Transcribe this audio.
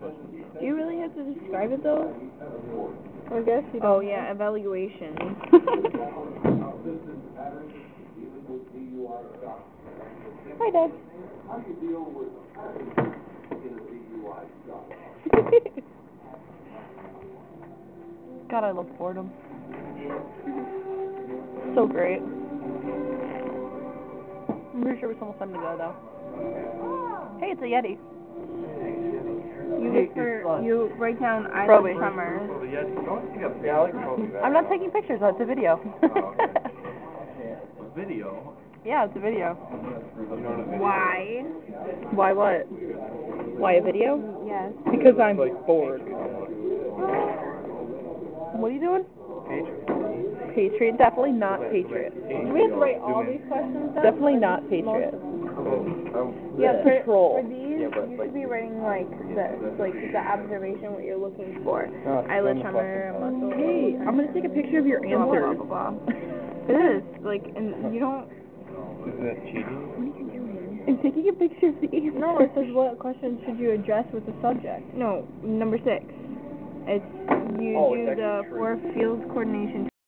questions. Do you really have to describe it though? I guess you don't. Oh yeah, evaluation. Hi, Dad. God, I love boredom. So great. I'm pretty sure it's almost time to go, though. Hey, it's a Yeti. You write down Probably. Island Summer. Oh, the Yeti. Yeah, I like the photograph. I'm not taking pictures, it's a video. Oh, okay. A video? Yeah, it's a video. You know what a video Why? Why what? Why a video? Yes. Because I'm Like bored. What are you doing? Patriot. Patriot. Definitely not Patriot. Do we have to write all these questions down? Definitely not Patriot. Yeah, Patrol. for these, you should be writing like the observation, what you're looking for. Eyelid tremor, muscle. Hey, I'm gonna take a picture of your blah, blah, answers. blah, blah, blah. It is like, and you don't. Isn't that cheating? I'm taking a picture of the answers. No, it says what questions should you address with the subject. No, number 6. It's you do it's the actually 4 field coordination